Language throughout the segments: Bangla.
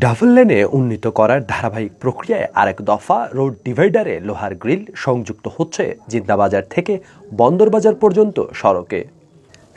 ডাবল লেনে উন্নীত করার ধারাবাহিক প্রক্রিয়ায় আরেক দফা রোড ডিভাইডারে লোহার গ্রিল সংযুক্ত হচ্ছে জিন্দাবাজার থেকে বন্দরবাজার পর্যন্ত সড়কে।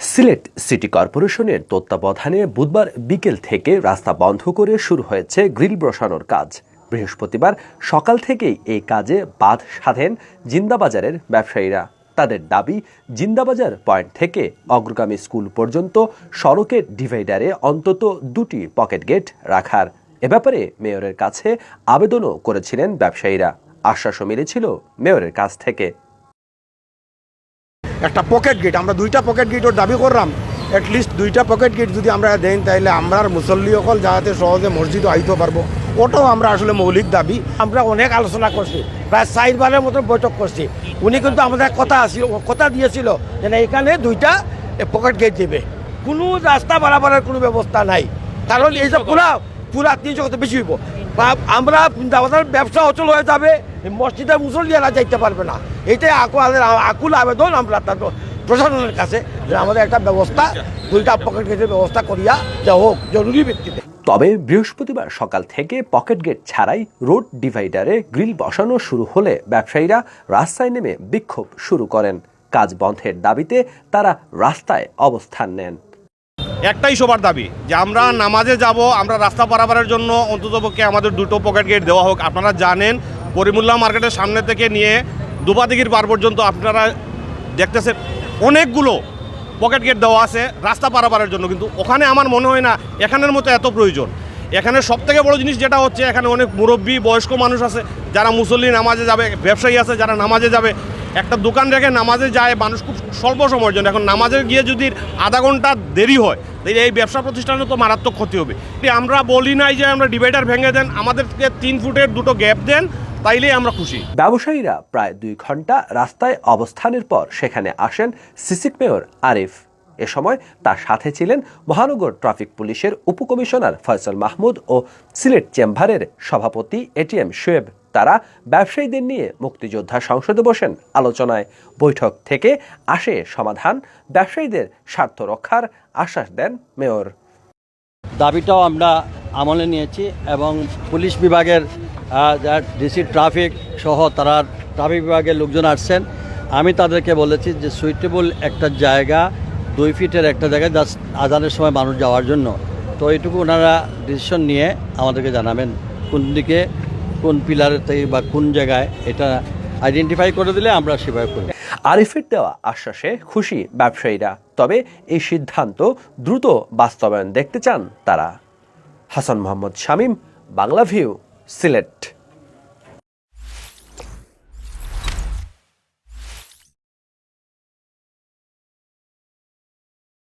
সিলেট সিটি কর্পোরেশনের তত্ত্বাবধানে বুধবার বিকেল থেকে রাস্তা বন্ধ করে শুরু হয়েছে গ্রিল বসানোর কাজ। বৃহস্পতিবার সকাল থেকেই এই কাজে বাধ সাধেন জিন্দাবাজারের ব্যবসায়ীরা। তাদের দাবি, জিন্দাবাজার পয়েন্ট থেকে অগ্রগামী স্কুল পর্যন্ত সড়কের ডিভাইডারে অন্তত 2টি পকেট গেট রাখার। এ ব্যাপারে মেয়রের কাছে আবেদনও করেছিলেন ব্যবসায়ীরা। আশ্বাসও মিলেছিল মেয়রের কাছ থেকে। একটা পকেট গেট, আমরা 2টা পকেট গেটও দাবি করলাম। অ্যাটলিস্ট 2টা পকেট গেট যদি আমরা দেন, তাহলে আমরা মুসল্লি সকল যাতে সহজে মসজিদও আইতে পারবো, ওটাও আমরা আসলে মৌলিক দাবি। আমরা অনেক আলোচনা করছি, প্রায় 4বারের মতো বৈঠক করছি। উনি কিন্তু আমাদের কথা দিয়েছিল যে এখানে 2টা পকেট গেট দেবে। কোনো রাস্তা বাড়াবাড়ার কোনো ব্যবস্থা নাই, কারণ এই যে পুরা 300 কত বেশি হইব। আমরা আমাদের ব্যবসা অচল হয়ে যাবে, মসজিদের মুসল্লিরা যাইতে পারবে না। এইটাই আকুল আবেদন আমরা প্রশাসনের কাছে, যে আমাদের একটা ব্যবস্থা 2টা পকেট গেটের ব্যবস্থা করিয়া যা হোক জরুরি ভিত্তিতে। তবে বৃহস্পতিবার সকাল থেকে পকেট গেট ছাড়াই রোড ডিভাইডারে গ্রিল বসানো শুরু হলে ব্যবসায়ীরা রাস্তায় নেমে বিক্ষোভ শুরু করেন। কাজ বন্ধের দাবিতে তারা রাস্তায় অবস্থান নেন। একটাই সবার দাবি যে আমরা নামাজে যাব, আমরা রাস্তা পারাপারের জন্য অন্ততপক্ষে আমাদের 2টো পকেট গেট দেওয়া হোক। আপনারা জানেন, করিমুল্লাহ মার্কেটের সামনে থেকে নিয়ে দুবাদিঘির পার পর্যন্ত আপনারা দেখতেছেন অনেকগুলো পকেট গেট দেওয়া আছে রাস্তা পারাপারের জন্য, কিন্তু ওখানে আমার মনে হয় না এখানের মতো এত প্রয়োজন। এখানে সবথেকে বড় জিনিস যেটা হচ্ছে, এখানে অনেক মুরব্বী বয়স্ক মানুষ আছে যারা মুসল্লি নামাজে যাবে, ব্যবসায়ী আছে যারা নামাজে যাবে। একটা দোকান রেখে নামাজে যায় মানুষ খুব স্বল্প সময়ের জন্য। এখন নামাজে গিয়ে যদি আধা ঘন্টা দেরি হয়, তাহলে এই ব্যবসা প্রতিষ্ঠানে তো মারাত্মক ক্ষতি হবে। আমরা বলি নাই যে আমরা ডিভাইডার ভেঙে দেন, আমাদেরকে 3 ফুটের 2টো গ্যাপ দেন, তাইলেই আমরা খুশি। ব্যবসায়ীরা প্রায় 2 ঘন্টা রাস্তায় অবস্থানের পর সেখানে আসেন সিসিক মেয়র আরিফ। এ সময় তার সাথে ছিলেন মহানগর ট্রাফিক পুলিশের উপকমিশনার ফয়সাল মাহমুদ ও সিলেট চেম্বারের সভাপতি এটিএম শোয়েব। তারা ব্যবসায়ীদের নিয়ে মুক্তিযোদ্ধা সংসদে বসেন আলোচনায়। বৈঠক থেকে আসে সমাধান, ব্যবসায়ীদের স্বার্থ রক্ষার আশ্বাস দেন মেয়র। দাবিটাও আমরা আমলে নিয়েছি এবং পুলিশ বিভাগের ডিসি ট্রাফিক সহ তারা ট্রাফিক বিভাগের লোকজন আসছেন। আমি তাদেরকে বলেছি যে সুইটেবল একটা জায়গা, 2 ফিটের একটা জায়গায় জাস্ট আজানের সময় মানুষ যাওয়ার জন্য। তো এইটুকু ওনারা ডিসিশন নিয়ে আমাদেরকে জানাবেন কোন দিকে, কোন পিলারের থেকে বা কোন জায়গায়, এটা আইডেন্টিফাই করে দিলে আমরা সেভাবে করি। আরিফের দেওয়া আশ্বাসে খুশি ব্যবসায়ীরা, তবে এই সিদ্ধান্ত দ্রুত বাস্তবায়ন দেখতে চান তারা। হাসান মোহাম্মদ শামীম, বাংলা ভিউ, সিলেট।